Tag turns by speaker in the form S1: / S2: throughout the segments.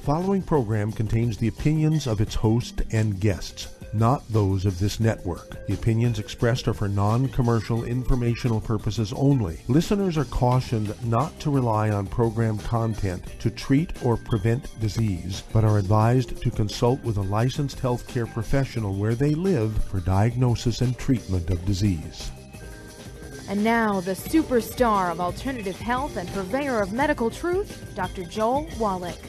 S1: following program contains the opinions of its host and guests, not those of this network. The opinions expressed are for non-commercial informational purposes only. Listeners are cautioned not to rely on program content to treat or prevent disease, but are advised to consult with a licensed healthcare professional where they live for diagnosis and treatment of disease.
S2: And now, the superstar of alternative health and purveyor of medical truth, Dr. Joel Wallach.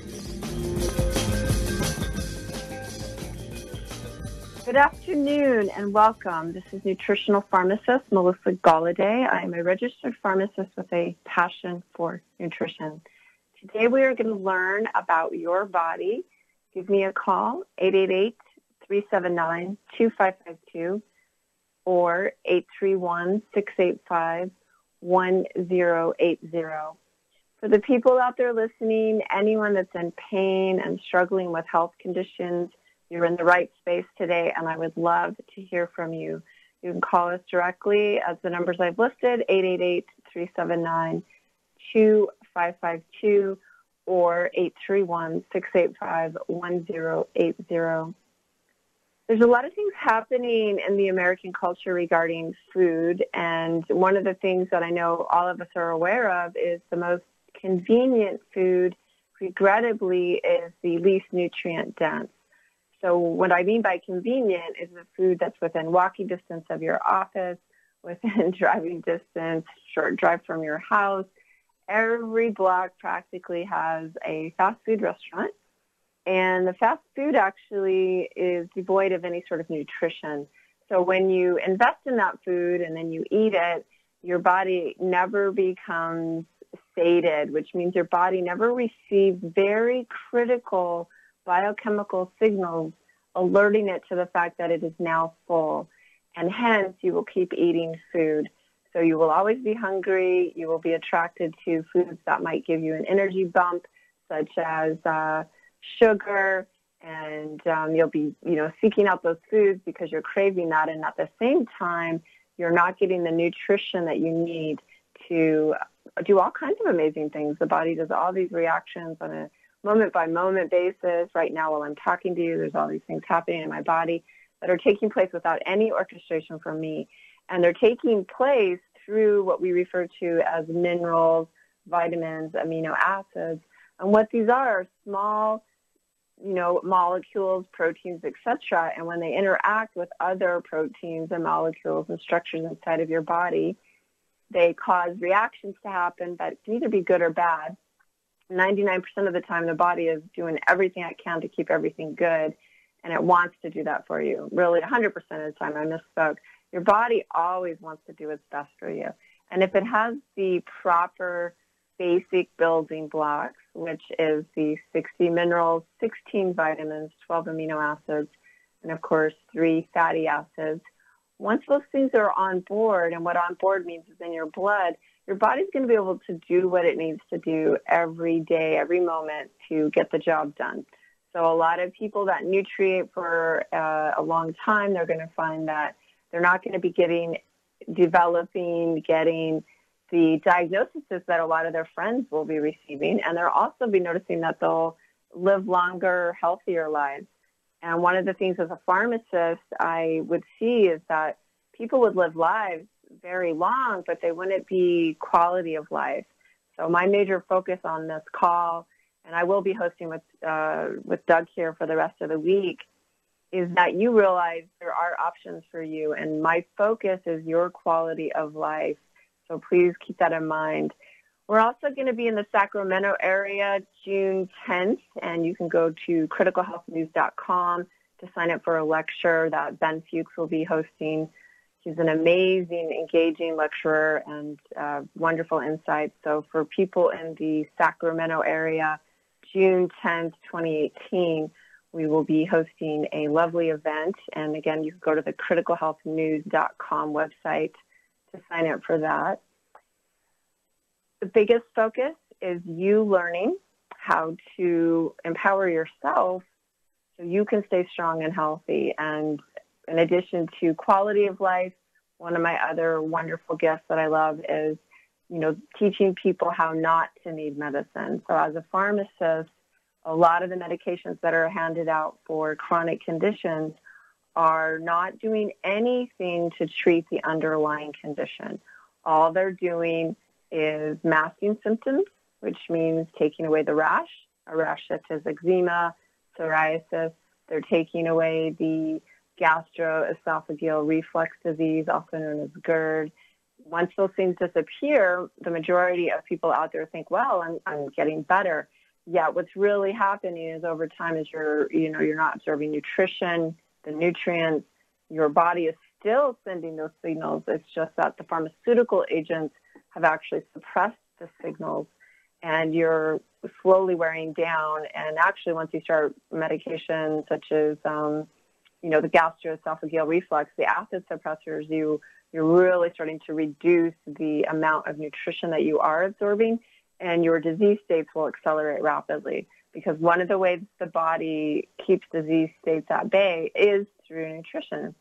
S3: Good afternoon and welcome. This is Nutritional Pharmacist Melissa Golladay. I am a registered pharmacist with a passion for nutrition. Today we are going to learn about your body. Give me a call, 888-379-2552 or 831-685-1080. For the people out there listening, anyone that's in pain and struggling with health conditions, you're in the right space today, and I would love to hear from you. You can call us directly at the numbers I've listed, 888-379-2552 or 831-685-1080. There's a lot of things happening in the American culture regarding food, and one of the things that I know all of us are aware of is the most convenient food, regrettably, is the least nutrient dense. So what I mean by convenient is the food that's within walking distance of your office, within driving distance, short drive from your house. Every block practically has a fast food restaurant. And the fast food actually is devoid of any sort of nutrition. So when you invest in that food and then you eat it, your body never becomes sated, which means your body never receives very critical biochemical signals alerting it to the fact that it is now full. And hence, you will keep eating food. So you will always be hungry. You will be attracted to foods that might give you an energy bump, such as sugar, and you'll be, seeking out those foods because you're craving that, and at the same time, you're not getting the nutrition that you need to do all kinds of amazing things. The body does all these reactions on a moment-by-moment basis. Right now, while I'm talking to you, there's all these things happening in my body that are taking place without any orchestration from me, and they're taking place through what we refer to as minerals, vitamins, amino acids, and what these are small molecules, proteins, etc. And when they interact with other proteins and molecules and structures inside of your body, they cause reactions to happen that can either be good or bad. 99% of the time, the body is doing everything it can to keep everything good, and it wants to do that for you. Really, 100% of the time, I misspoke. Your body always wants to do what's best for you. And if it has the proper basic building blocks, which is the 60 minerals, 16 vitamins, 12 amino acids, and of course 3 fatty acids. Once those things are on board, and what on board means is in your blood, your body's going to be able to do what it needs to do every day, every moment to get the job done. So a lot of people that nutriate for a long time, they're going to find that they're not going to be getting the diagnosis that a lot of their friends will be receiving, and they'll also be noticing that they'll live longer, healthier lives. And one of the things as a pharmacist I would see is that people would live lives very long, but they wouldn't be quality of life. So my major focus on this call, and I will be hosting with Doug here for the rest of the week, is that you realize there are options for you, and my focus is your quality of life. So please keep that in mind. We're also going to be in the Sacramento area June 10th, and you can go to criticalhealthnews.com to sign up for a lecture that Ben Fuchs will be hosting. He's an amazing, engaging lecturer and wonderful insights. So for people in the Sacramento area, June 10th, 2018, we will be hosting a lovely event. And again, you can go to the criticalhealthnews.com website to sign up for that. The biggest focus is you learning how to empower yourself so you can stay strong and healthy. And in addition to quality of life, one of my other wonderful gifts that I love is, teaching people how not to need medicine. So as a pharmacist, a lot of the medications that are handed out for chronic conditions are not doing anything to treat the underlying condition. All they're doing is masking symptoms, which means taking away the rash, a rash such as eczema, psoriasis. They're taking away the gastroesophageal reflux disease, also known as GERD. Once those things disappear, the majority of people out there think, well, I'm getting better. Yet what's really happening is over time is you're not absorbing nutrition, the nutrients. Your body is still sending those signals. It's just that the pharmaceutical agents have actually suppressed the signals, and you're slowly wearing down. And actually, once you start medications such as, the gastroesophageal reflux, the acid suppressors, you're really starting to reduce the amount of nutrition that you are absorbing, and your disease states will accelerate rapidly. Because one of the ways the body keeps disease states at bay is through nutrition.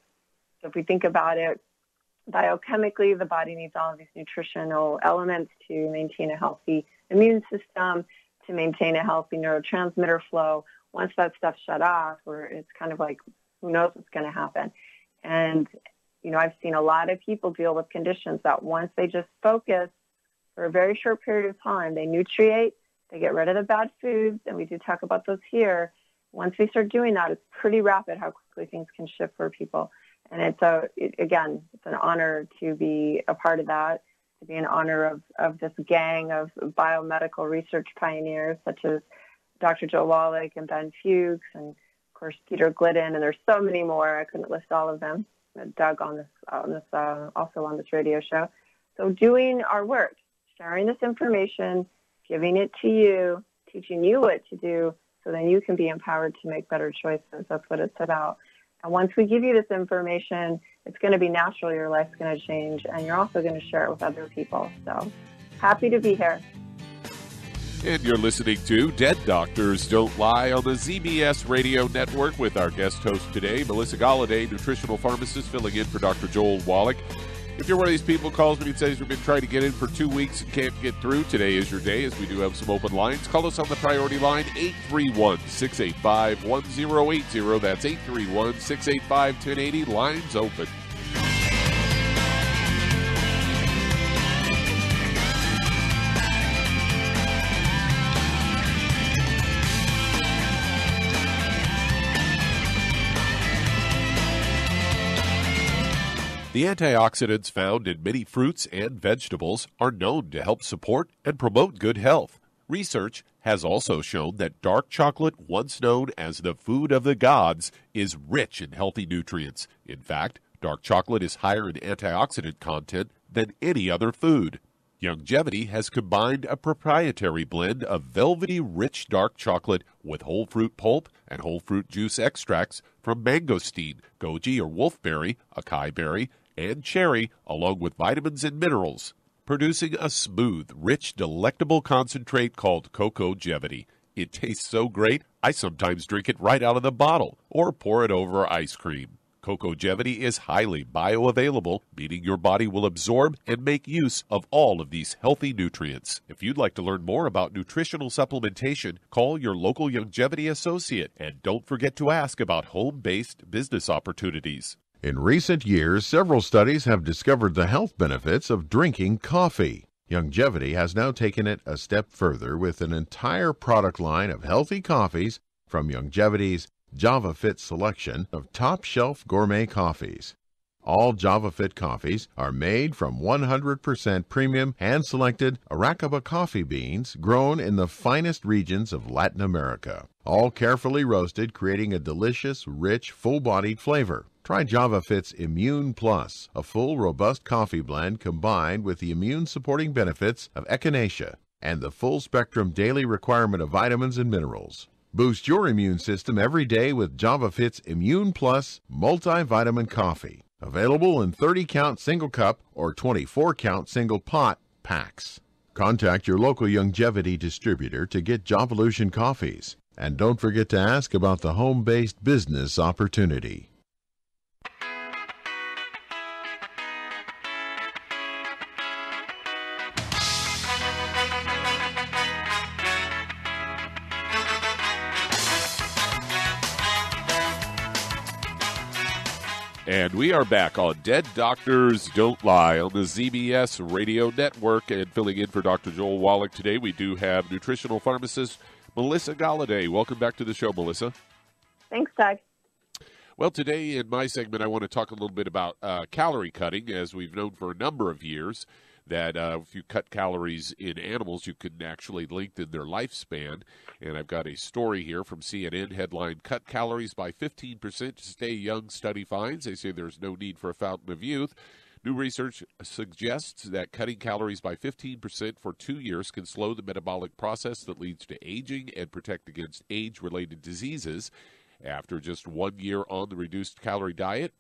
S3: So if we think about it, biochemically, the body needs all of these nutritional elements to maintain a healthy immune system, to maintain a healthy neurotransmitter flow. Once that stuff's shut off, where it's kind of like, who knows what's going to happen? And, I've seen a lot of people deal with conditions that once they just focus for a very short period of time, they nutriate, they get rid of the bad foods, and we do talk about those here. Once we start doing that, it's pretty rapid how quickly things can shift for people. And it's an honor to be a part of that, to be an honor of this gang of biomedical research pioneers such as Dr. Joe Wallach and Ben Fuchs and, of course, Peter Glidden, and there's so many more. I couldn't list all of them. Doug also on this radio show. So doing our work, sharing this information, giving it to you, teaching you what to do, so then you can be empowered to make better choices. That's what it's about. And once we give you this information, it's going to be natural. Your life's going to change, and you're also going to share it with other people. So happy to be here.
S4: And you're listening to Dead Doctors Don't Lie on the ZBS Radio Network with our guest host today, Melissa Golladay, nutritional pharmacist, filling in for Dr. Joel Wallach. If you're one of these people who calls me and says we've been trying to get in for 2 weeks and can't get through, today is your day, as we do have some open lines. Call us on the priority line, 831-685-1080. That's 831-685-1080. Lines open. The antioxidants found in many fruits and vegetables are known to help support and promote good health. Research has also shown that dark chocolate, once known as the food of the gods, is rich in healthy nutrients. In fact, dark chocolate is higher in antioxidant content than any other food. Youngevity has combined a proprietary blend of velvety rich dark chocolate with whole fruit pulp and whole fruit juice extracts from mangosteen, goji or wolfberry, acai berry, and cherry, along with vitamins and minerals, producing a smooth, rich, delectable concentrate called Cocogevity. It tastes so great, I sometimes drink it right out of the bottle or pour it over ice cream. Cocogevity is highly bioavailable, meaning your body will absorb and make use of all of these healthy nutrients. If you'd like to learn more about nutritional supplementation, call your local Youngevity associate, and don't forget to ask about home-based business opportunities.
S5: In recent years, several studies have discovered the health benefits of drinking coffee. Youngevity has now taken it a step further with an entire product line of healthy coffees from Youngevity's JavaFit selection of top-shelf gourmet coffees. All JavaFit coffees are made from 100% premium hand-selected Arabica coffee beans grown in the finest regions of Latin America, all carefully roasted, creating a delicious, rich, full-bodied flavor. Try JavaFit's Immune Plus, a full, robust coffee blend combined with the immune-supporting benefits of echinacea and the full-spectrum daily requirement of vitamins and minerals. Boost your immune system every day with JavaFit's Immune Plus multivitamin coffee. Available in 30-count single cup or 24-count single pot packs. Contact your local Youngevity distributor to get Javalution coffees. And don't forget to ask about the home-based business opportunity.
S4: And we are back on Dead Doctors Don't Lie on the ZBS Radio Network. And filling in for Dr. Joel Wallach today, we do have nutritional pharmacist Melissa Golladay. Welcome back to the show, Melissa.
S3: Thanks, Doug.
S4: Well, today in my segment, I want to talk a little bit about calorie cutting, as we've known for a number of years that if you cut calories in animals, you can actually lengthen their lifespan. And I've got a story here from CNN, headline, Cut Calories by 15% to Stay Young, Study Finds. They say there's no need for a fountain of youth. New research suggests that cutting calories by 15% for 2 years can slow the metabolic process that leads to aging and protect against age-related diseases. After just 1 year on the reduced calorie diet,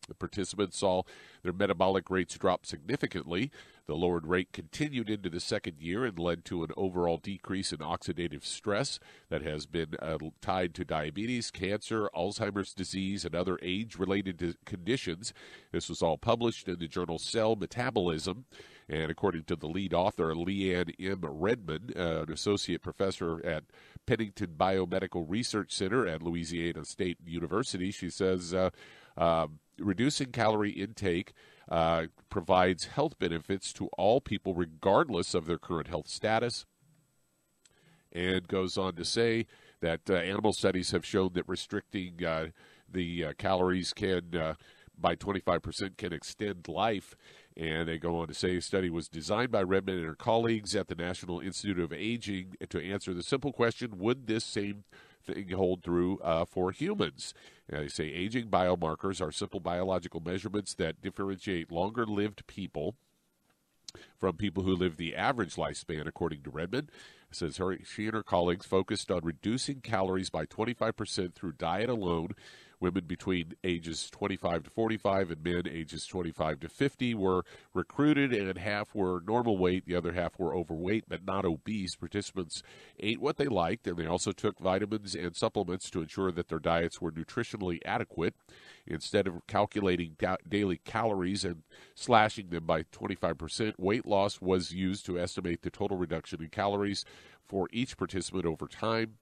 S4: the participants saw their metabolic rates drop significantly. The lowered rate continued into the second year and led to an overall decrease in oxidative stress that has been tied to diabetes, cancer, Alzheimer's disease, and other age-related conditions. This was all published in the journal Cell Metabolism. And according to the lead author, Leanne M. Redmond, an associate professor at Pennington Biomedical Research Center at Louisiana State University, she says reducing calorie intake provides health benefits to all people regardless of their current health status, and goes on to say that animal studies have shown that restricting the calories can by 25% can extend life. And they go on to say a study was designed by Redmond and her colleagues at the National Institute of Aging to answer the simple question, would this same thing hold true for humans? They say aging biomarkers are simple biological measurements that differentiate longer-lived people from people who live the average lifespan, according to Redmond. It says she and her colleagues focused on reducing calories by 25% through diet alone. Women between ages 25 to 45 and men ages 25 to 50 were recruited, and half were normal weight. The other half were overweight but not obese. Participants ate what they liked, and they also took vitamins and supplements to ensure that their diets were nutritionally adequate. Instead of calculating daily calories and slashing them by 25%, weight loss was used to estimate the total reduction in calories for each participant over time.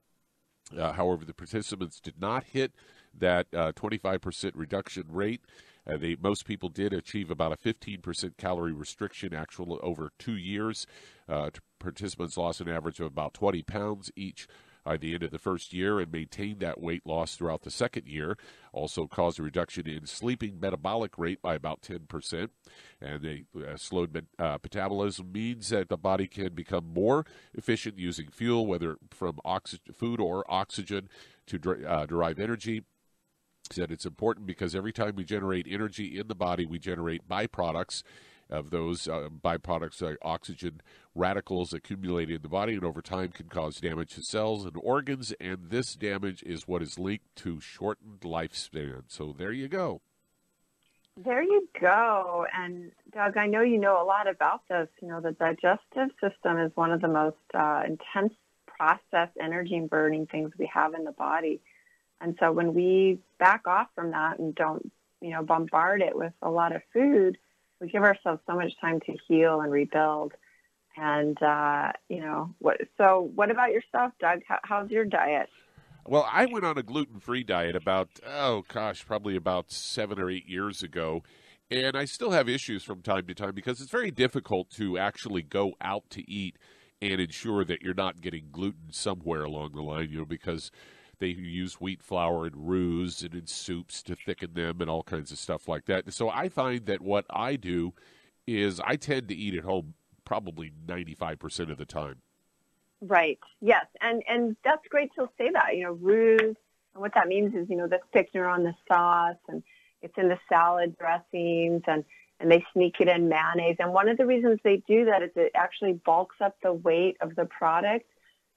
S4: However, the participants did not hit that 25% reduction rate. Most people did achieve about a 15% calorie restriction actually over 2 years. Participants lost an average of about 20 pounds each by the end of the first year and maintained that weight loss throughout the second year. Also caused a reduction in sleeping metabolic rate by about 10%. And a slowed metabolism means that the body can become more efficient using fuel, whether from food or oxygen, to derive energy. Said it's important because every time we generate energy in the body, we generate byproducts. Of those byproducts, oxygen radicals accumulate in the body and over time can cause damage to cells and organs, and this damage is what is linked to shortened lifespan. So there you go.
S3: There you go. And Doug, I know you know a lot about this. You know, the digestive system is one of the most intense process energy burning things we have in the body. And so when we back off from that and don't, bombard it with a lot of food, we give ourselves so much time to heal and rebuild. And, what about yourself, Doug? How's your diet?
S4: Well, I went on a gluten-free diet probably about 7 or 8 years ago. And I still have issues from time to time because it's very difficult to actually go out to eat and ensure that you're not getting gluten somewhere along the line, because they use wheat flour in roux and in soups to thicken them and all kinds of stuff like that. And so I find that what I do is I tend to eat at home probably 95% of the time.
S3: Right. Yes. And that's great to say that, roux. And what that means is, the thickener on the sauce, and it's in the salad dressings, and they sneak it in mayonnaise. And one of the reasons they do that is it actually bulks up the weight of the product,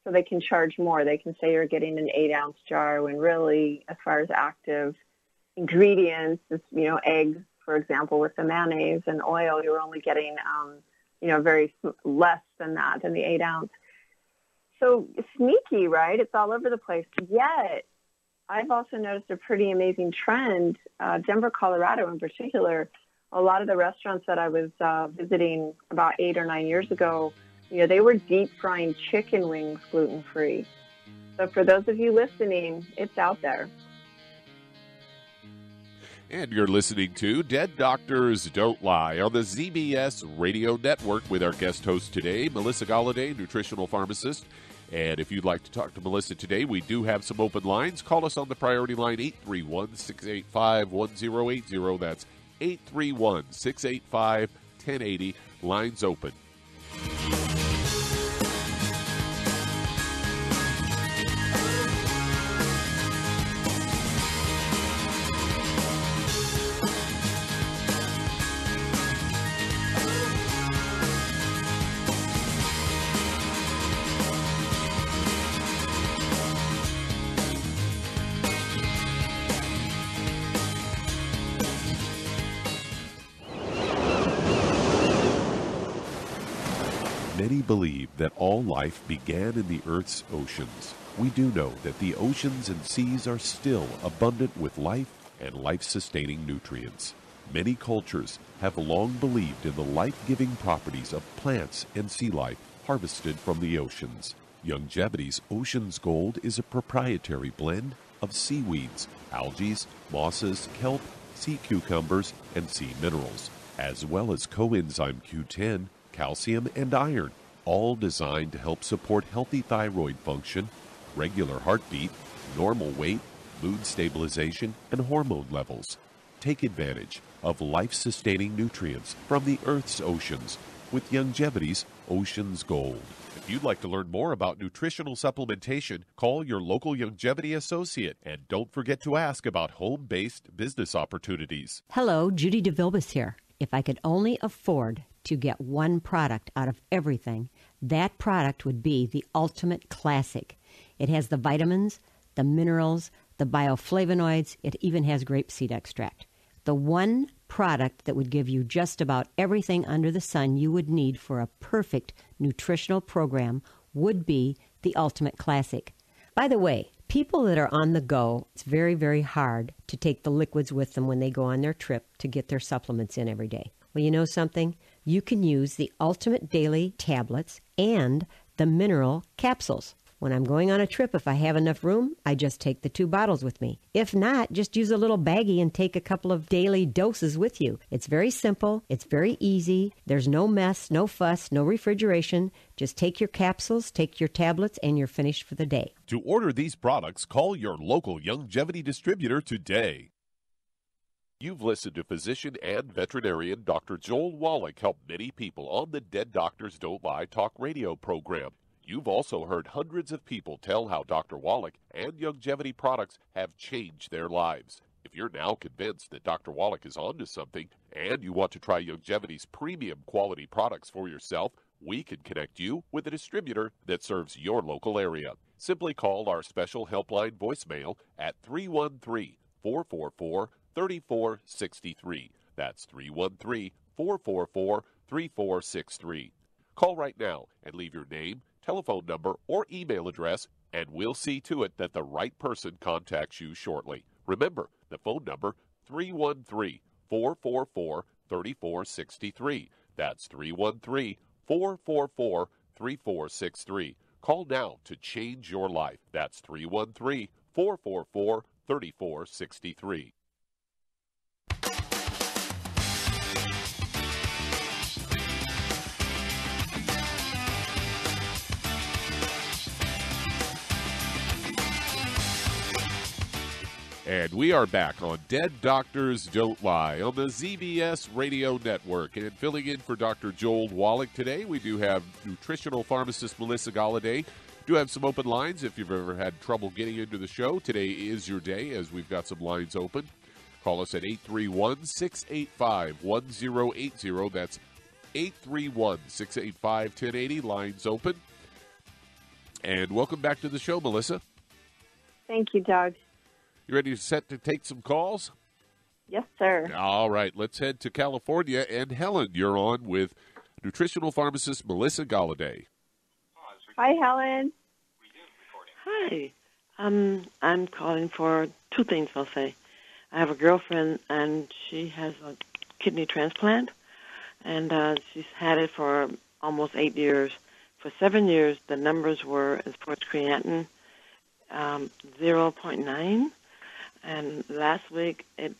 S3: so they can charge more. They can say you're getting an 8-ounce jar when really, as far as active ingredients, eggs, for example, with the mayonnaise and oil, you're only getting, very less than that, than the 8-ounce. So sneaky, right? It's all over the place. Yet, I've also noticed a pretty amazing trend. Denver, Colorado in particular, a lot of the restaurants that I was visiting about 8 or 9 years ago, they were deep frying chicken wings gluten-free. So for those of you listening, it's out there.
S4: And you're listening to Dead Doctors Don't Lie on the ZBS Radio Network with our guest host today, Melissa Golladay, nutritional pharmacist. And if you'd like to talk to Melissa today, we do have some open lines. Call us on the priority line, 831-685-1080. That's 831-685-1080. Lines open. Many believe that all life began in the Earth's oceans. We do know that the oceans and seas are still abundant with life and life-sustaining nutrients. Many cultures have long believed in the life-giving properties of plants and sea life harvested from the oceans. Youngevity's Ocean's Gold is a proprietary blend of seaweeds, algae, mosses, kelp, sea cucumbers, and sea minerals, as well as coenzyme Q10, calcium, and iron, all designed to help support healthy thyroid function, regular heartbeat, normal weight, mood stabilization, and hormone levels. Take advantage of life-sustaining nutrients from the Earth's oceans with Youngevity's Ocean's Gold. If you'd like to learn more about nutritional supplementation, call your local Youngevity associate, and don't forget to ask about home-based business opportunities.
S6: Hello, Judy DeVilbus here. If I could only afford to get one product out of everything, that product would be the Ultimate Classic. It has the vitamins, the minerals, the bioflavonoids. It even has grapeseed extract. The one product that would give you just about everything under the sun you would need for a perfect nutritional program would be the Ultimate Classic. By the way, people that are on the go, it's very, very hard to take the liquids with them when they go on their trip to get their supplements in every day. Well, you know something? You can use the Ultimate Daily tablets and the mineral capsules. When I'm going on a trip, if I have enough room, I just take the 2 bottles with me. If not, just use a little baggie and take a couple of daily doses with you. It's very simple. It's very easy. There's no mess, no fuss, no refrigeration. Just take your capsules, take your tablets, and you're finished for the day.
S4: To order these products, call your local Youngevity distributor today. You've listened to physician and veterinarian Dr. Joel Wallach help many people on the Dead Doctors Don't Lie talk radio program. You've also heard hundreds of people tell how Dr. Wallach and Youngevity products have changed their lives. If you're now convinced that Dr. Wallach is onto something and you want to try Youngevity's premium quality products for yourself, we can connect you with a distributor that serves your local area. Simply call our special helpline voicemail at 313-444-3463. That's 313-444-3463. Call right now and leave your name, telephone number, or email address, and we'll see to it that the right person contacts you shortly. Remember, the phone number, 313-444-3463. That's 313-444-3463. Call now to change your life. That's 313-444-3463. And we are back on Dead Doctors Don't Lie on the ZBS Radio Network. And filling in for Dr. Joel Wallach today, we do have nutritional pharmacist Melissa Golladay. Do have some open lines if you've ever had trouble getting into the show. Today is your day as we've got some lines open. Call us at 831-685-1080. That's 831-685-1080. Lines open. And welcome back to the show, Melissa.
S3: Thank you, Doug.
S4: You ready to take some calls?
S3: Yes, sir.
S4: All right, let's head to California. And Helen, you're on with nutritional pharmacist Melissa Golladay.
S3: Hi, Helen.
S7: Hi. I'm calling for 2 things, I'll say. I have a girlfriend, and she has a kidney transplant, and she's had it for almost 8 years. For 7 years, the numbers were, as far as creatinine, 0.9. And last week, it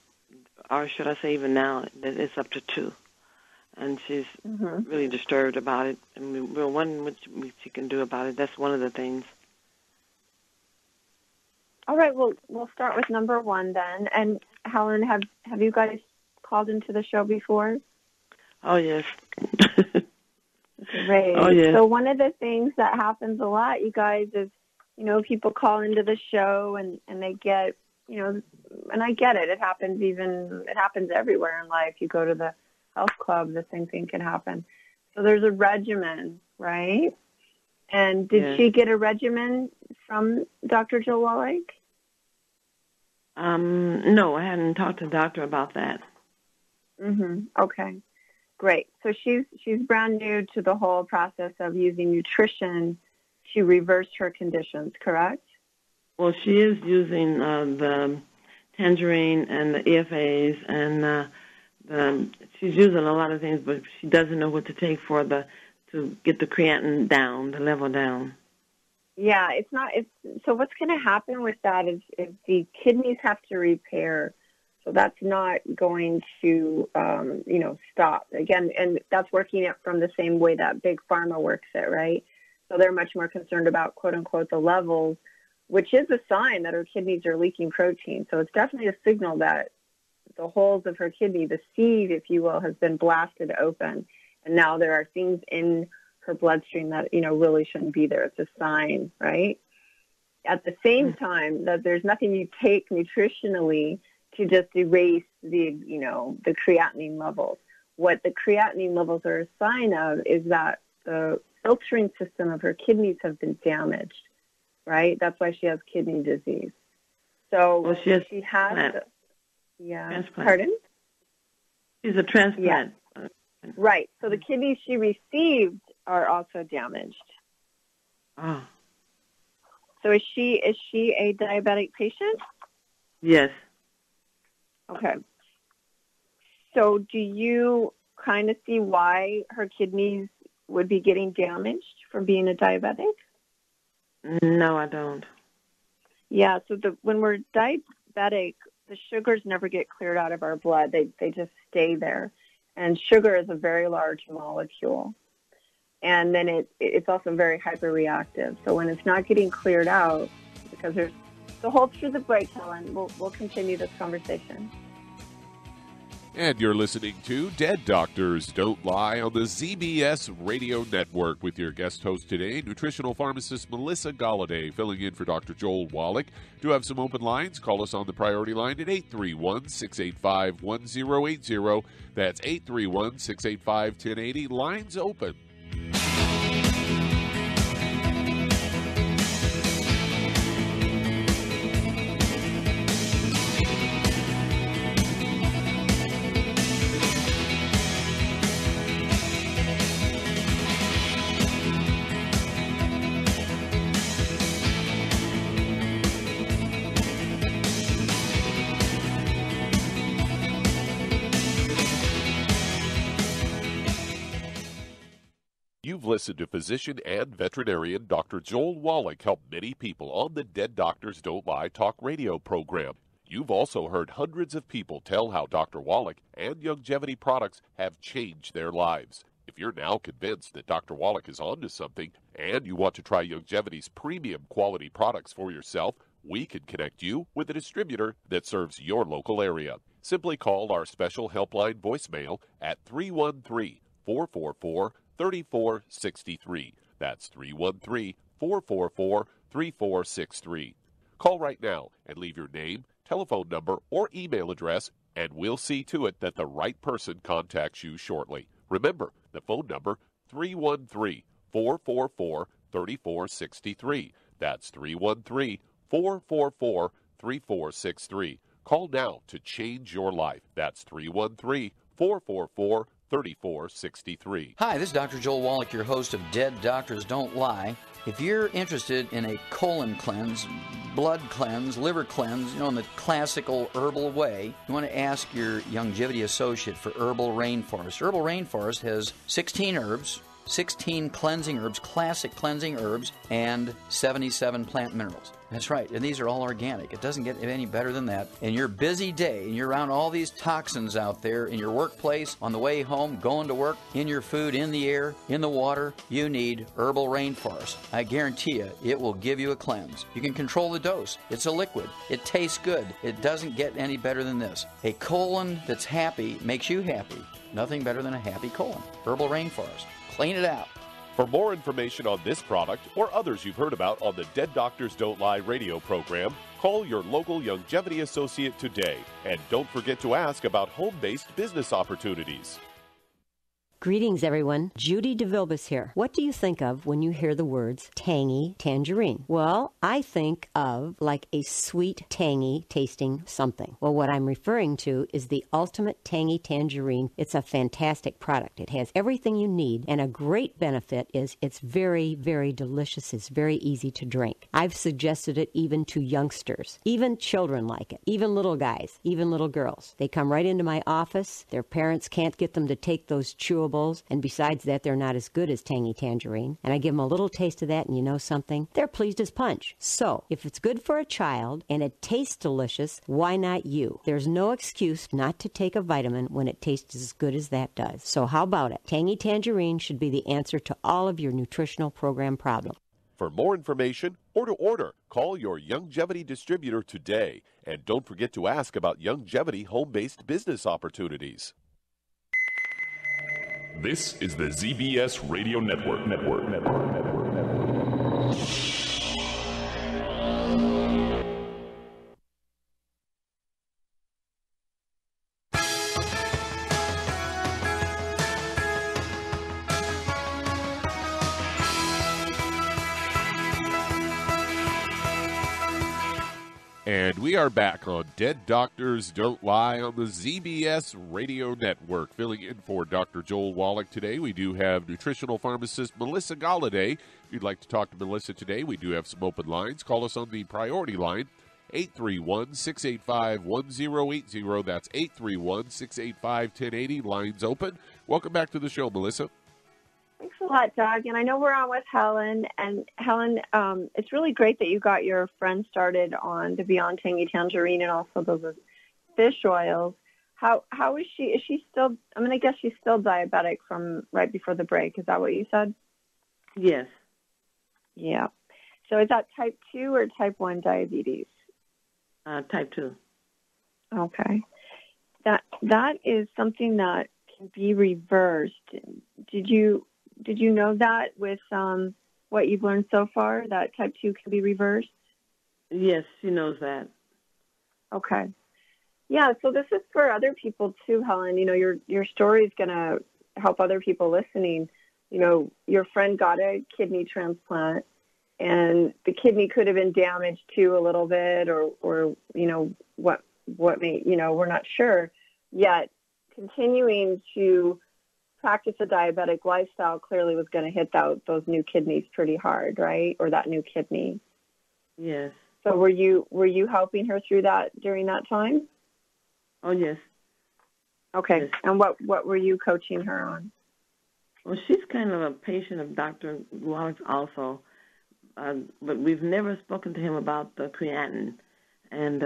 S7: or should I say even now, that it's up to 2. And she's really disturbed about it. And we're wondering what she can do about it. That's one of the things.
S3: All right, well, we'll start with number 1 then. And Helen, have you guys called into the show before?
S7: Oh, yes.
S3: Great.
S7: Oh, yes.
S3: So one of the things that happens a lot, you guys, is, people call into the show and they get, and I get it. It happens everywhere in life. You go to the health club, the same thing can happen. So there's a regimen, right? And did she get a regimen from Dr. Jill Wallach?
S7: No, I hadn't talked to the doctor about that.
S3: Okay, great. So she's brand new to the whole process of using nutrition to reverse her conditions, correct?
S7: Well, she is using the tangerine and the EFAs, and she's using a lot of things, but she doesn't know what to take to get the creatinine down, the level down.
S3: Yeah, so what's going to happen with that is the kidneys have to repair. So that's not going to, stop. Again, and that's working it from the same way that Big Pharma works it, right? So they're much more concerned about, quote unquote, the levels, which is a sign that her kidneys are leaking protein. So it's definitely a signal that the holes of her kidney, the sieve, if you will, has been blasted open. And now there are things in her bloodstream that, really shouldn't be there. It's a sign, right? At the same time, that there's nothing you take nutritionally to just erase the creatinine levels. What the creatinine levels are a sign of is that the filtering system of her kidneys have been damaged, right? That's why she has kidney disease. So she has transplant. Pardon?
S7: She's a transplant.
S3: Yeah. Right. So the kidneys she received are also damaged.
S7: Oh.
S3: So is she a diabetic patient?
S7: Yes.
S3: Okay. So do you kind of see why her kidneys would be getting damaged from being a diabetic?
S7: No, I don't.
S3: Yeah, so when we're diabetic, the sugars never get cleared out of our blood. They just stay there. And sugar is a very large molecule. And then it's also very hyperreactive. So when it's not getting cleared out, because there's the whole through the break, Helen, we'll continue this conversation.
S4: And you're listening to Dead Doctors Don't Lie on the ZBS Radio Network with your guest host today, nutritional pharmacist Melissa Golladay, filling in for Dr. Joel Wallach. Do have some open lines. Call us on the priority line at 831-685-1080. That's 831-685-1080. Lines open. You've listened to physician and veterinarian Dr. Joel Wallach help many people on the Dead Doctors Don't Lie talk radio program. You've also heard hundreds of people tell how Dr. Wallach and Youngevity products have changed their lives. If you're now convinced that Dr. Wallach is onto something and you want to try Youngevity's premium quality products for yourself, we can connect you with a distributor that serves your local area. Simply call our special helpline voicemail at 313-444-3463. That's 313-444-3463. Call right now and leave your name, telephone number, or email address, and we'll see to it that the right person contacts you shortly. Remember, the phone number, 313-444-3463. That's 313-444-3463. Call now to change your life. That's 313-444-3463.
S8: Hi, this is Dr. Joel Wallach, your host of Dead Doctors Don't Lie. If you're interested in a colon cleanse, blood cleanse, liver cleanse, in the classical herbal way, you want to ask your Youngevity associate for Herbal Rainforest. Herbal Rainforest has 16 herbs, 16 cleansing herbs, classic cleansing herbs, and 77 plant minerals. That's right, and these are all organic. It doesn't get any better than that. In your busy day, and you're around all these toxins out there in your workplace, on the way home, going to work, in your food, in the air, in the water, you need Herbal Rainforest. I guarantee you, it will give you a cleanse. You can control the dose. It's a liquid. It tastes good. It doesn't get any better than this. A colon that's happy makes you happy. Nothing better than a happy colon. Herbal Rainforest. Clean it out.
S4: For more information on this product or others you've heard about on the Dead Doctors Don't Lie radio program, call your local Youngevity associate today. And don't forget to ask about home-based business opportunities.
S6: Greetings, everyone. Judy DeVilbus here. What do you think of when you hear the words tangy tangerine? Well, I think of like a sweet, tangy tasting something. Well, what I'm referring to is the Ultimate Tangy Tangerine. It's a fantastic product. It has everything you need, and a great benefit is it's very, very delicious. It's very easy to drink. I've suggested it even to youngsters. Even children like it. Even little guys. Even little girls. They come right into my office. Their parents can't get them to take those chewables. And besides that, they're not as good as Tangy Tangerine. And I give them a little taste of that, and you know something? They're pleased as punch. So, if it's good for a child and it tastes delicious, why not you? There's no excuse not to take a vitamin when it tastes as good as that does. So how about it? Tangy Tangerine should be the answer to all of your nutritional program problems.
S4: For more information or to order, call your Youngevity distributor today. And don't forget to ask about Youngevity home-based business opportunities.
S9: This is the ZBS Radio Network.
S4: And we are back on Dead Doctors Don't Lie on the ZBS Radio Network. Filling in for Dr. Joel Wallach today, we do have nutritional pharmacist Melissa Golladay. If you'd like to talk to Melissa today, we do have some open lines. Call us on the priority line, 831-685-1080. That's 831-685-1080. Lines open. Welcome back to the show, Melissa.
S3: Thanks a lot, Doug. And I know we're on with Helen. And Helen, it's really great that you got your friend started on the Beyond Tangy Tangerine and also those fish oils. How is she? Is she still? I'm going to guess she's still diabetic from right before the break. Is that what you said?
S7: Yes.
S3: Yeah. So is that type 2 or type 1 diabetes?
S7: Type 2.
S3: Okay. That is something that can be reversed. Did you know that with what you've learned so far, that type 2 can be reversed?
S7: Yes, she knows that.
S3: Okay. Yeah, so this is for other people too, Helen. You know, your story is going to help other people listening. You know, your friend got a kidney transplant, and the kidney could have been damaged too a little bit, or you know, what may, you know, we're not sure. Yet continuing to practice a diabetic lifestyle clearly was going to hit those new kidneys pretty hard, right? Or that new kidney.
S7: Yes.
S3: So were you helping her through that during that time?
S7: Oh, yes.
S3: Okay.
S7: Yes.
S3: And what were you coaching her on?
S7: Well, she's kind of a patient of Dr. Wallach also, but we've never spoken to him about the creatinine. And,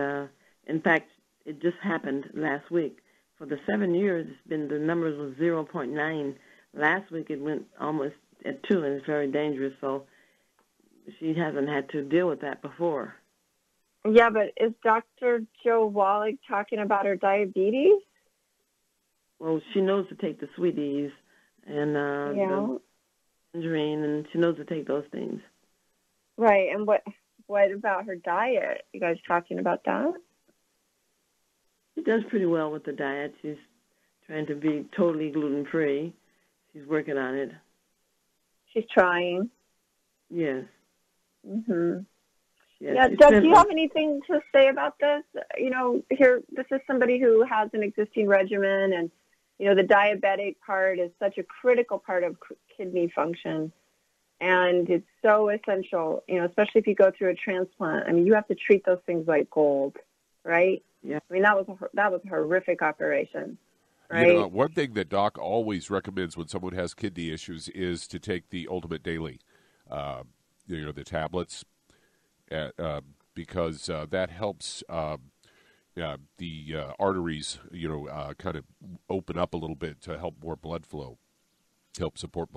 S7: in fact, it just happened last week. For the 7 years, the numbers was 0.9. Last week it went almost at 2, and it's very dangerous. So she hasn't had to deal with that before.
S3: Yeah, but is Dr. Joe Wallach talking about her diabetes?
S7: Well, she knows to take the Sweeties and the tangerine, and she knows to take those things.
S3: Right, and what about her diet? You guys talking about that?
S7: She does pretty well with the diet. She's trying to be totally gluten-free. She's working on it.
S3: She's trying.
S7: Yes.
S3: Mm-hmm.
S7: Yes,
S3: yeah, Doug, do you have anything to say about this? You know, this is somebody who has an existing regimen, and, you know, the diabetic part is such a critical part of kidney function, and it's so essential, you know, especially if you go through a transplant. I mean, you have to treat those things like gold, right?
S7: Yeah.
S3: I mean, that was a horrific operation. right?
S4: You know, one thing that Doc always recommends when someone has kidney issues is to take the Ultimate Daily, the tablets, because that helps the arteries, kind of open up a little bit to help more blood flow, help support,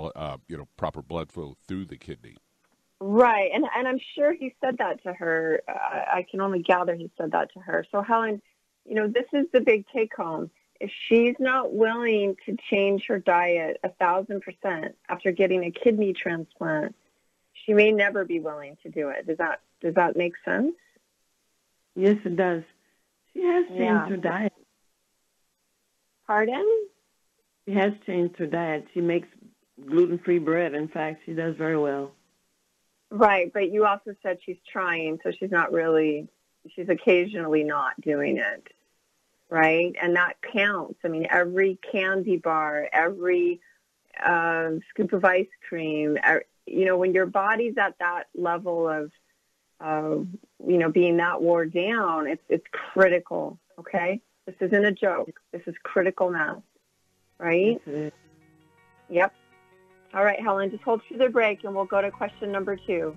S4: proper blood flow through the kidney.
S3: Right, and I'm sure he said that to her. I can only gather he said that to her. So, Helen, this is the big take-home. If she's not willing to change her diet 1,000% after getting a kidney transplant, she may never be willing to do it. Does that make sense?
S7: Yes, it does. She has changed her diet.
S3: Pardon?
S7: She has changed her diet. She makes gluten-free bread. In fact, she does very well.
S3: Right, but you also said she's trying, so she's occasionally not doing it, right? And that counts. I mean, every candy bar, every scoop of ice cream, when your body's at that level of, being that wore down, it's critical, okay? This isn't a joke. This is critical mass, right?
S7: Yes,
S3: yep. All right, Helen, just hold through the break, and we'll go to question number 2.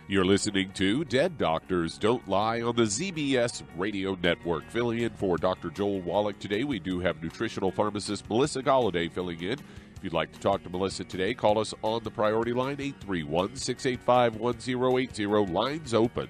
S4: You're listening to Dead Doctors Don't Lie on the ZBS Radio Network. Filling in for Dr. Joel Wallach today, we do have nutritional pharmacist Melissa Golladay filling in. If you'd like to talk to Melissa today, call us on the priority line, 831-685-1080. Lines open.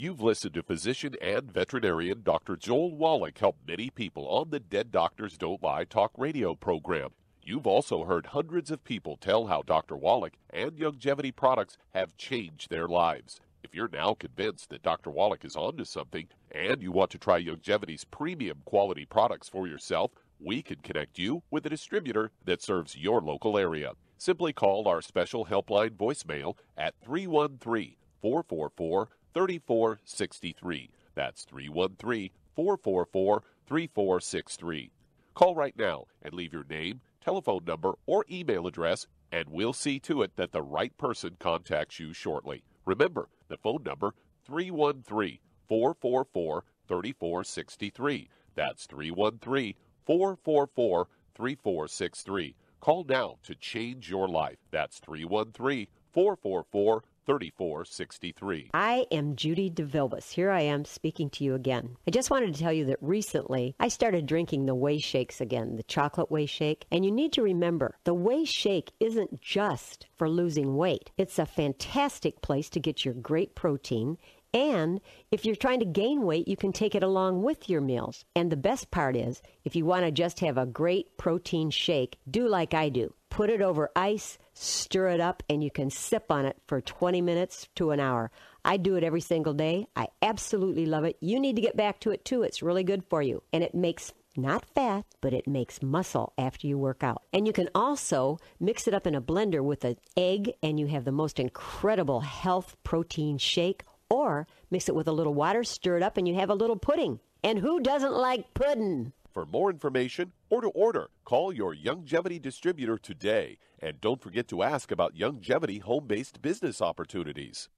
S4: You've listened to physician and veterinarian Dr. Joel Wallach help many people on the Dead Doctors Don't Lie talk radio program. You've also heard hundreds of people tell how Dr. Wallach and Youngevity products have changed their lives. If you're now convinced that Dr. Wallach is onto something and you want to try Youngevity's premium quality products for yourself, we can connect you with a distributor that serves your local area. Simply call our special helpline voicemail at 313-444-3463. That's 313-444-3463. Call right now and leave your name, telephone number, or email address, and we'll see to it that the right person contacts you shortly. Remember, the phone number, 313-444-3463. That's 313-444-3463. Call now to change your life. That's 313-444-3463.
S6: I am Judy DeVilbus. Here I am speaking to you again. I just wanted to tell you that recently I started drinking the Whey Shakes again, the chocolate Whey Shake. And you need to remember, the Whey Shake isn't just for losing weight. It's a fantastic place to get your great protein. And if you're trying to gain weight, you can take it along with your meals. And the best part is, if you want to just have a great protein shake, do like I do. Put it over ice, stir it up, and you can sip on it for 20 minutes to an hour. I do it every single day. I absolutely love it. You need to get back to it, too. It's really good for you. And it makes not fat, but it makes muscle after you work out. And you can also mix it up in a blender with an egg, and you have the most incredible health protein shake. Or mix it with a little water, stir it up, and you have a little pudding. And who doesn't like pudding?
S4: For more information or to order, call your Youngevity distributor today. And don't forget to ask about Youngevity home-based business opportunities.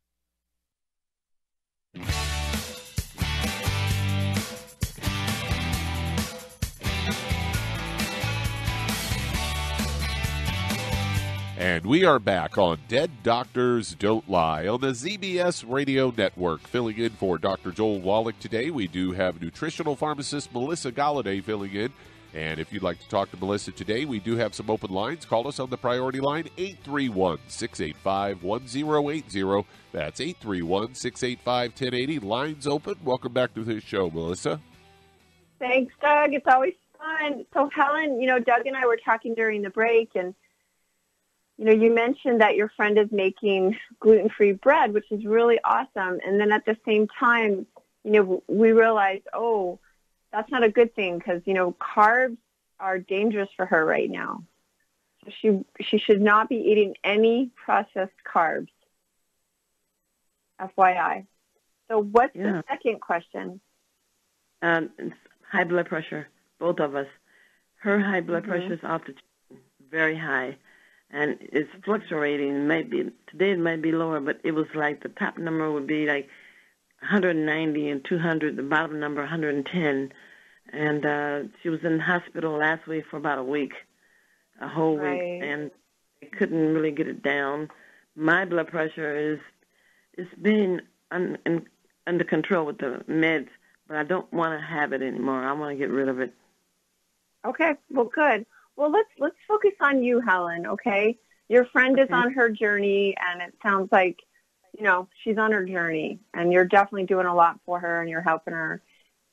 S4: And we are back on Dead Doctors Don't Lie on the ZBS Radio Network. Filling in for Dr. Joel Wallach today, we do have nutritional pharmacist Melissa Golladay filling in. And if you'd like to talk to Melissa today, we do have some open lines. Call us on the priority line, 831-685-1080. That's 831-685-1080. Lines open. Welcome back to the show, Melissa.
S3: Thanks, Doug. It's always fun. So, Helen, Doug and I were talking during the break, and you mentioned that your friend is making gluten-free bread, which is really awesome. And then at the same time, we realized, that's not a good thing because, carbs are dangerous for her right now. So she should not be eating any processed carbs. FYI. So what's the second question?
S7: It's high blood pressure, both of us. Her high blood pressure is off the chain, very high, and it's fluctuating. Today it might be lower, but it was like the top number would be like 190 and 200, the bottom number 110. And she was in the hospital last week for about a whole week, and they couldn't really get it down. My blood pressure is being under control with the meds, but I don't want to have it anymore. I want to get rid of it.
S3: Okay, well, good. Well, let's focus on you, Helen, okay? Your friend is on her journey, and it sounds like, she's on her journey, and you're definitely doing a lot for her, and you're helping her.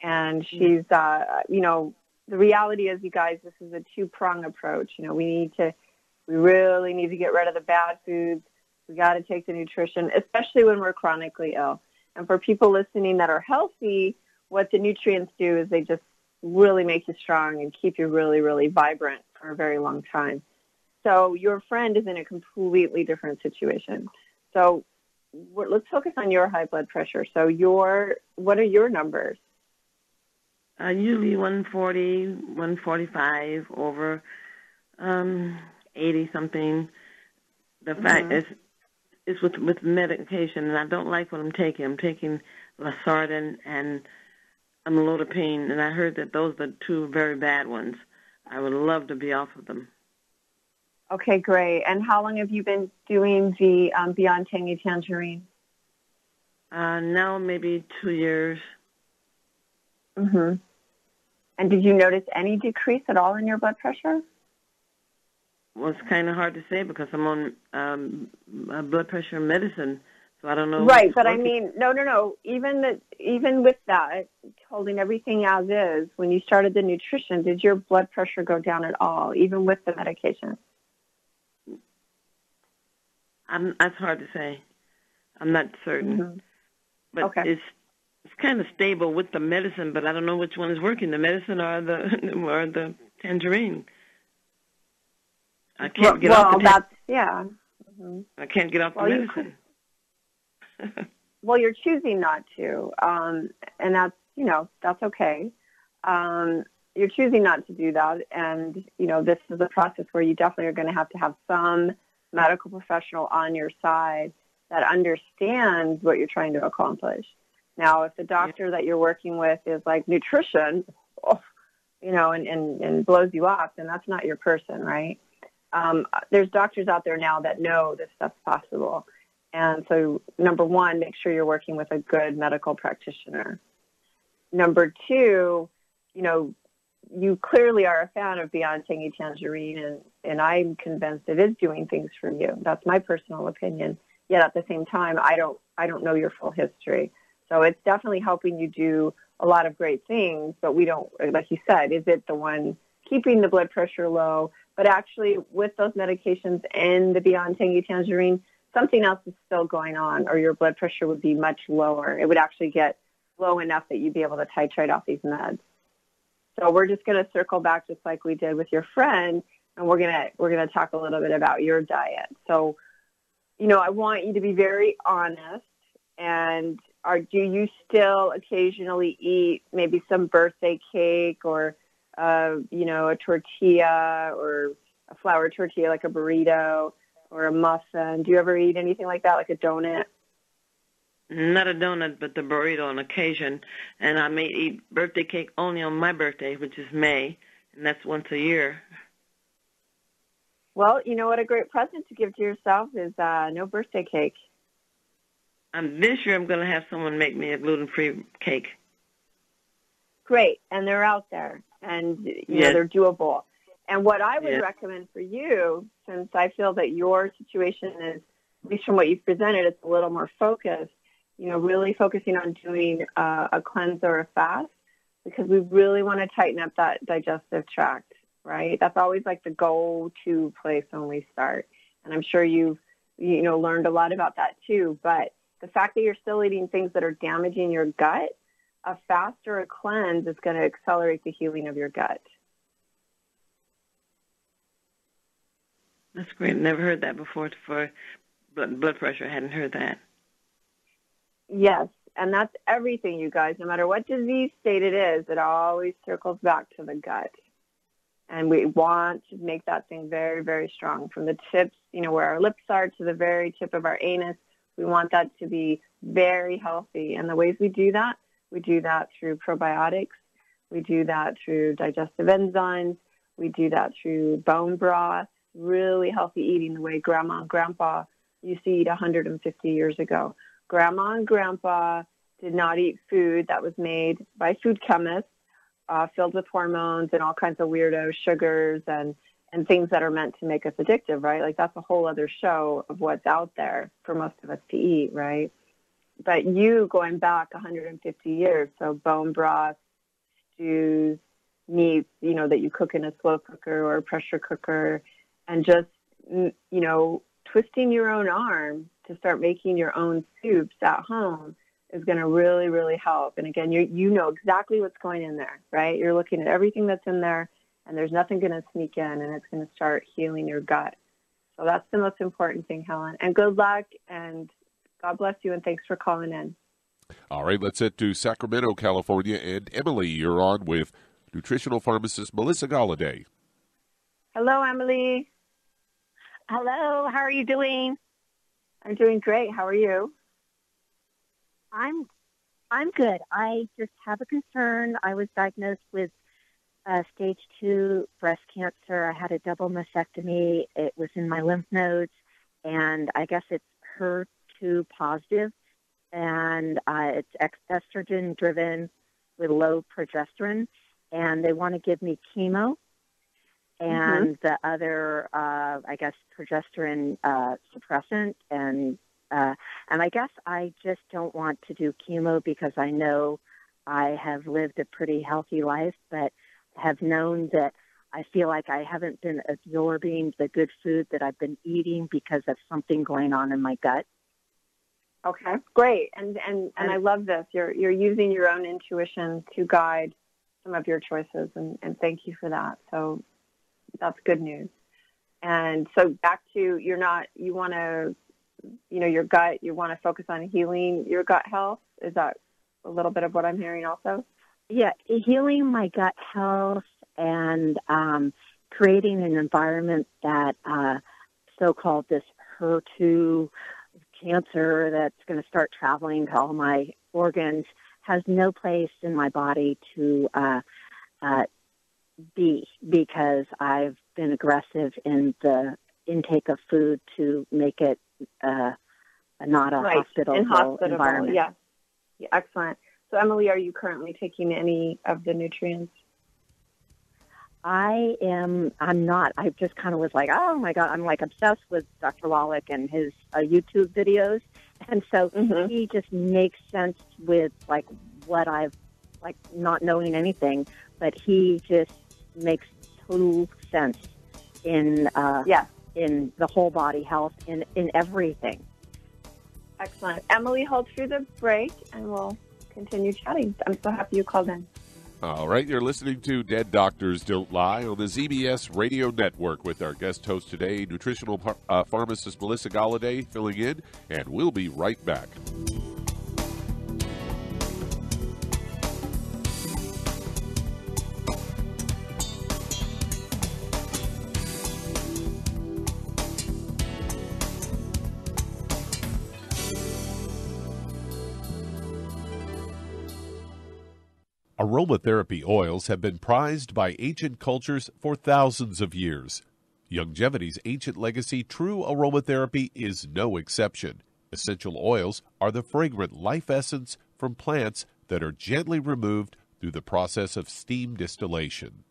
S3: And she's, the reality is, you guys, this is a two-prong approach. We really need to get rid of the bad foods. We got to take the nutrition, especially when we're chronically ill. And for people listening that are healthy, what the nutrients do is they just really make you strong and keep you really, really vibrant for a very long time. So your friend is in a completely different situation. So let's focus on your high blood pressure. So what are your numbers?
S7: Usually 140, 145 over 80-something. The fact is, it's with medication, and I don't like what I'm taking. I'm taking Asserting and amlodipine, and I heard that those are the two very bad ones. I would love to be off of them.
S3: Okay, great. And how long have you been doing the Beyond Tangy Tangerine?
S7: Now maybe 2 years.
S3: Mm-hmm. And did you notice any decrease at all in your blood pressure?
S7: Well, it's kind of hard to say because I'm on blood pressure medicine, so I don't know.
S3: Right, but I mean, no. Even with that, holding everything as is, when you started the nutrition, did your blood pressure go down at all, even with the medication?
S7: That's hard to say. I'm not certain. But it's kind of stable with the medicine, but I don't know which one is working, the medicine or the tangerine. I can't get off the I can't get off the medicine.
S3: Well, you're choosing not to, and that's okay. You're choosing not to do that, and this is a process where you definitely are going to have some medical professional on your side that understands what you're trying to accomplish. Now, if the doctor that you're working with is like nutrition, and blows you off, then that's not your person, right? There's doctors out there now that know this stuff's possible. And so, number one, make sure you're working with a good medical practitioner. Number two, you clearly are a fan of Beyond Tangy Tangerine, and I'm convinced it is doing things for you. That's my personal opinion. Yet at the same time, I don't know your full history. So it's definitely helping you do a lot of great things, but we don't, like you said, is it the one keeping the blood pressure low? But actually, with those medications and the Beyond Tangy Tangerine, something else is still going on, or your blood pressure would be much lower. It would actually get low enough that you'd be able to titrate off these meds. So we're just going to circle back just like we did with your friend, and we're going to talk a little bit about your diet. So, I want you to be very honest. And do you still occasionally eat maybe some birthday cake or a tortilla or a flour tortilla like a burrito or a muffin? Do you ever eat anything like that, like a donut?
S7: Not a donut, but the burrito on occasion. And I may eat birthday cake only on my birthday, which is May, and that's once a year.
S3: Well, you know what a great present to give to yourself is no birthday cake.
S7: This year I'm going to have someone make me a gluten-free cake.
S3: Great, and they're out there, and they're doable. And what I would recommend for you, since I feel that your situation is, at least from what you've presented, it's a little more focused, really focusing on doing a cleanse or a fast, because we really want to tighten up that digestive tract, right? That's always like the go-to place when we start. And I'm sure you've, learned a lot about that too. But the fact that you're still eating things that are damaging your gut, a fast or a cleanse is going to accelerate the healing of your gut.
S7: That's great. Never heard that before for blood pressure. I hadn't heard that.
S3: Yes. And that's everything, you guys. No matter what disease state it is, it always circles back to the gut. And we want to make that thing very, very strong. From the tips, where our lips are, to the very tip of our anus, we want that to be very healthy. And the ways we do that through probiotics. We do that through digestive enzymes. We do that through bone broth, really healthy eating, the way Grandma and Grandpa used to eat 150 years ago. Grandma and Grandpa did not eat food that was made by food chemists, filled with hormones and all kinds of weirdo sugars and things that are meant to make us addictive, right? Like, that's a whole other show of what's out there for most of us to eat, right? But you going back 150 years, so bone broth, stews, meats, that you cook in a slow cooker or a pressure cooker, and just, twisting your own arm to start making your own soups at home is going to really, really help. And again, you know exactly what's going in there, right? You're looking at everything that's in there, and there's nothing going to sneak in, and it's going to start healing your gut. So that's the most important thing, Helen. And good luck, and God bless you, and thanks for calling in.
S4: All right, let's head to Sacramento, California. And Emily, you're on with Nutritional Pharmacist Melissa Golladay.
S3: Hello, Emily.
S10: Hello, how are you doing?
S3: I'm doing great. How are you?
S10: I'm good. I just have a concern. I was diagnosed with stage 2 breast cancer. I had a double mastectomy. It was in my lymph nodes, and I guess it's HER2 positive, and it's estrogen driven with low progesterone, and they want to give me chemo. And the other, I guess, progesterone suppressant, and I guess I just don't want to do chemo because I know I have lived a pretty healthy life, but have known that I feel like I haven't been absorbing the good food that I've been eating because of something going on in my gut.
S3: Okay, great, and I love this. You're using your own intuition to guide some of your choices, and thank you for that. So that's good news. And so back to your gut, you want to focus on healing your gut health. Is that a little bit of what I'm hearing also?
S10: Yeah, healing my gut health and creating an environment that so-called this HER2 cancer that's going to start traveling to all my organs has no place in my body to be, because I've been aggressive in the intake of food to make it not a hospitable environment.
S3: Yeah, excellent. So, Emily, are you currently taking any of the nutrients?
S10: I'm not. I just kind of was like, oh my God, I'm like obsessed with Dr. Wallach and his YouTube videos. And so he just makes sense with like what I've, like, not knowing anything, but he just makes total sense in the whole body health, in everything.
S3: Excellent. Emily, hold through the break and we'll continue chatting. I'm so happy you called in.
S4: All right, you're listening to Dead Doctors Don't Lie on the ZBS Radio Network with our guest host today, nutritional pharmacist Melissa Golladay, filling in, and we'll be right back. Aromatherapy oils have been prized by ancient cultures for thousands of years. Youngevity's ancient legacy, True Aromatherapy, is no exception. Essential oils are the fragrant life essence from plants that are gently removed through the process of steam distillation.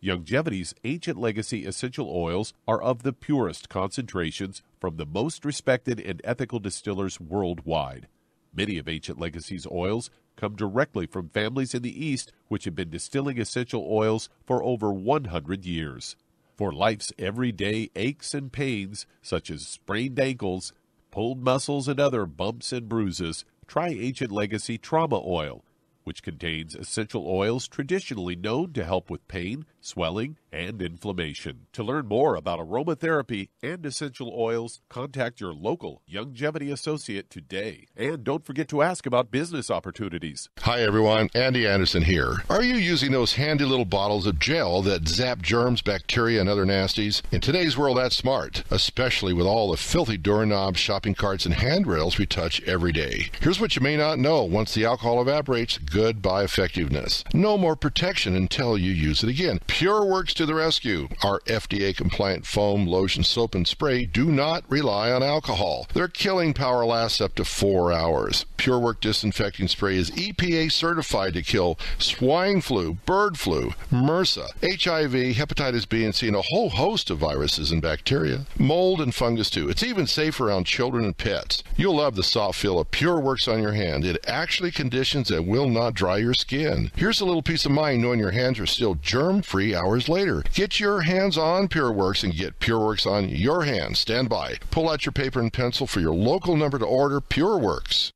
S4: Youngevity's ancient legacy essential oils are of the purest concentrations from the most respected and ethical distillers worldwide. Many of Ancient Legacy's oils come directly from families in the East which have been distilling essential oils for over 100 years. For life's everyday aches and pains, such as sprained ankles, pulled muscles, and other bumps and bruises, try Ancient Legacy Trauma Oil, which contains essential oils traditionally known to help with pain, swelling, and inflammation. To learn more about aromatherapy and essential oils, contact your local Youngevity associate today. And don't forget to ask about business opportunities.
S11: Hi everyone, Andy Anderson here. Are you using those handy little bottles of gel that zap germs, bacteria, and other nasties? In today's world, that's smart, especially with all the filthy doorknobs, shopping carts, and handrails we touch every day. Here's what you may not know. Once the alcohol evaporates, goodbye effectiveness. No more protection until you use it again. PureWorks to the rescue. Our FDA-compliant foam, lotion, soap, and spray do not rely on alcohol. Their killing power lasts up to 4 hours. PureWorks disinfecting spray is EPA certified to kill swine flu, bird flu, MRSA, HIV, hepatitis B and C, and a whole host of viruses and bacteria. Mold and fungus too. It's even safe around children and pets. You'll love the soft feel of PureWorks on your hand. It actually conditions and will not dry your skin. Here's a little peace of mind knowing your hands are still germ-free hours later. Get your hands on PureWorks and get PureWorks on your hands. Stand by. Pull out your paper and pencil for your local number to order PureWorks.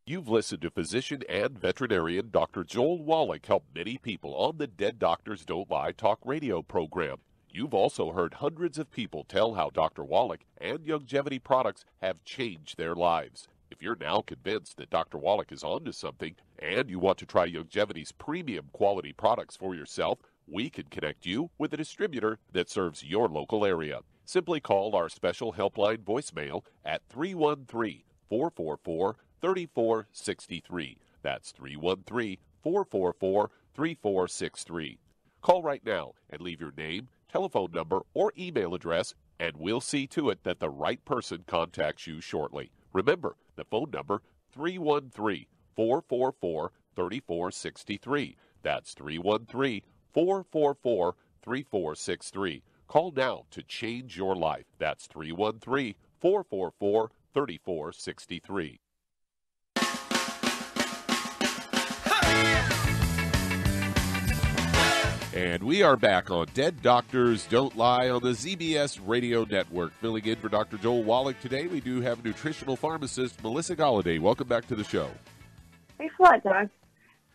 S4: You've listened to physician and veterinarian Dr. Joel Wallach help many people on the Dead Doctors Don't Lie talk radio program. You've also heard hundreds of people tell how Dr. Wallach and Youngevity products have changed their lives. If you're now convinced that Dr. Wallach is onto something and you want to try Youngevity's premium quality products for yourself, we can connect you with a distributor that serves your local area. Simply call our special helpline voicemail at 313-444-3463. That's 313-444-3463. Call right now and leave your name, telephone number, or email address, and we'll see to it that the right person contacts you shortly. Remember, the phone number, 313-444-3463. That's 313-444-3463. Call now to change your life. That's 313-444-3463. And we are back on Dead Doctors Don't Lie on the ZBS Radio Network. Filling in for Dr. Joel Wallach today, we do have nutritional pharmacist Melissa Golladay. Welcome back to the show.
S3: Thanks a lot, Doug.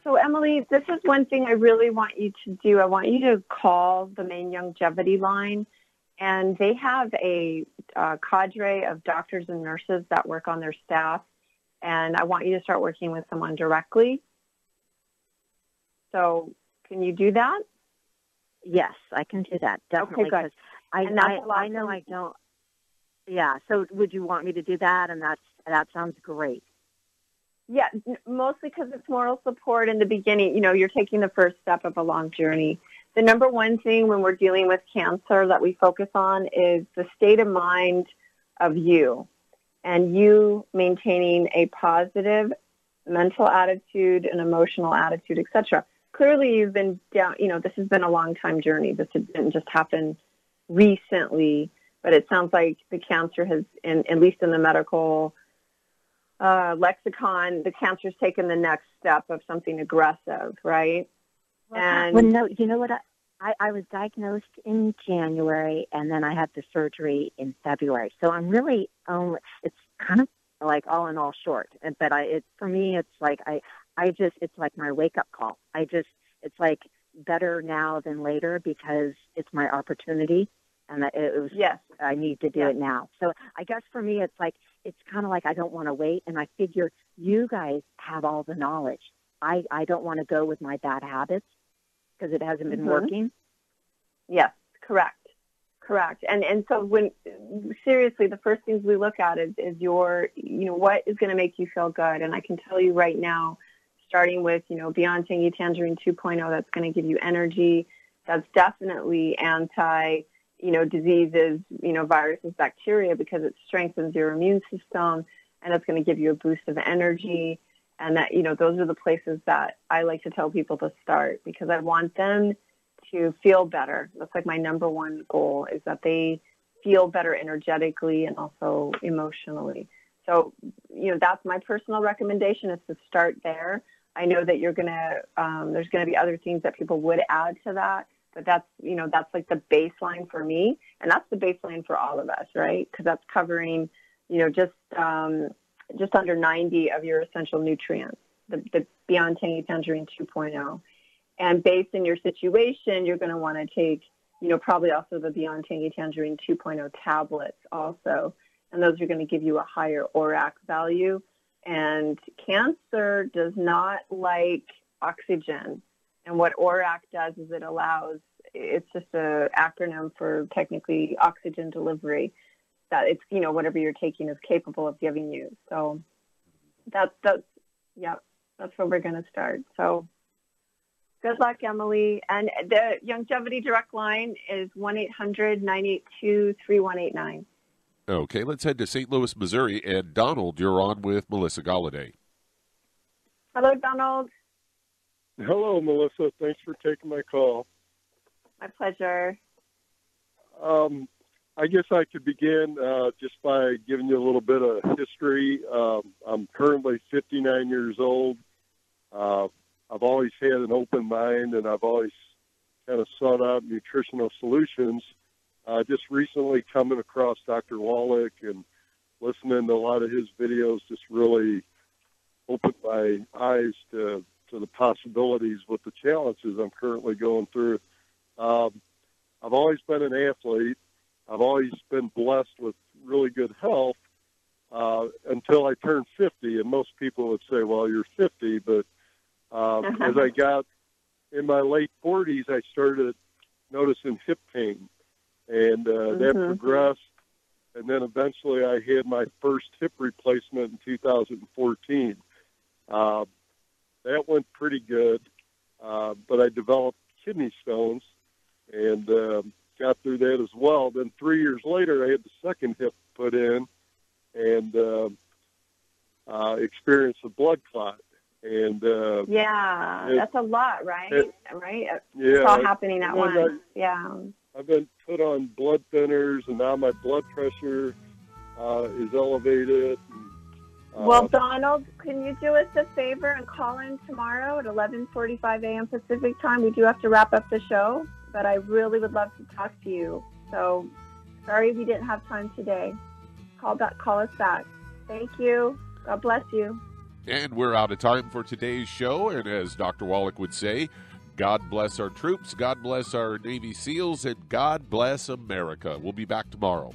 S3: So, Emily, this is one thing I really want you to do. I want you to call the main Youngevity line, and they have a cadre of doctors and nurses that work on their staff, and I want you to start working with someone directly. So, can you do that?
S10: Yes, I can do that, definitely.
S3: Okay, good.
S10: I know I don't. Yeah, so would you want me to do that? And that sounds great.
S3: Yeah, mostly because it's moral support in the beginning. You know, you're taking the first step of a long journey. The number one thing when we're dealing with cancer that we focus on is the state of mind of you and you maintaining a positive mental attitude, an emotional attitude, etc. Clearly, you've been down, this has been a long time journey. This didn't just happen recently, but it sounds like the cancer has, at least in the medical lexicon, the cancer's taken the next step of something aggressive, right?
S10: Well, no, you know what? I was diagnosed in January, and then I had the surgery in February. So I'm really it's kind of like all in all short. But for me, it's like it's like my wake-up call. It's like better now than later because it's my opportunity, and I need to do it now. So I guess for me, it's kind of like I don't want to wait, and I figure you guys have all the knowledge. I don't want to go with my bad habits because it hasn't been working.
S3: Yes, correct. And so seriously, the first things we look at is your, what is going to make you feel good. And I can tell you right now, starting with, Beyond Tangy Tangerine 2.0, that's going to give you energy. That's definitely anti, diseases, viruses, bacteria, because it strengthens your immune system, and it's going to give you a boost of energy. And that, those are the places that I like to tell people to start because I want them to feel better. That's like my number one goal, is that they feel better energetically and also emotionally. So, that's my personal recommendation, is to start there. I know that you're going to, there's going to be other things that people would add to that, but that's, that's like the baseline for me. And that's the baseline for all of us, right? Because that's covering, just under 90 of your essential nutrients, the Beyond Tangy Tangerine 2.0. And based on your situation, you're going to want to take, probably also the Beyond Tangy Tangerine 2.0 tablets also. And those are going to give you a higher ORAC value. And cancer does not like oxygen. And what ORAC does is it's just an acronym for technically oxygen delivery, that it's, whatever you're taking is capable of giving you. So that's where we're going to start. So good luck, Emily. And the Youngevity direct line is 1-800-982-3189.
S4: Okay, let's head to St. Louis, Missouri. And Donald, you're on with Melissa Golladay.
S3: Hello, Donald.
S12: Hello, Melissa. Thanks for taking my call.
S3: My pleasure.
S12: I guess I could begin just by giving you a little bit of history. I'm currently 59 years old. I've always had an open mind, and I've always kind of sought out nutritional solutions. Just recently coming across Dr. Wallach and listening to a lot of his videos just really opened my eyes to the possibilities with the challenges I'm currently going through. I've always been an athlete. I've always been blessed with really good health until I turned 50. And most people would say, well, you're 50. But as I got in my late 40s, I started noticing hip pain. And that progressed. And then eventually I had my first hip replacement in 2014. That went pretty good. But I developed kidney stones and got through that as well. Then 3 years later, I had the second hip put in and experienced a blood clot. And
S3: that's a lot, right? Right?
S12: Yeah,
S3: it's all happening at once.
S12: I've been put on blood thinners, and now my blood pressure is elevated.
S3: Well, Donald, can you do us a favor and call in tomorrow at 11:45 a.m. Pacific time? We do have to wrap up the show, but I really would love to talk to you. So sorry we didn't have time today. Call us back. Thank you. God bless you.
S4: And we're out of time for today's show. And as Dr. Wallach would say, God bless our troops, God bless our Navy SEALs, and God bless America. We'll be back tomorrow.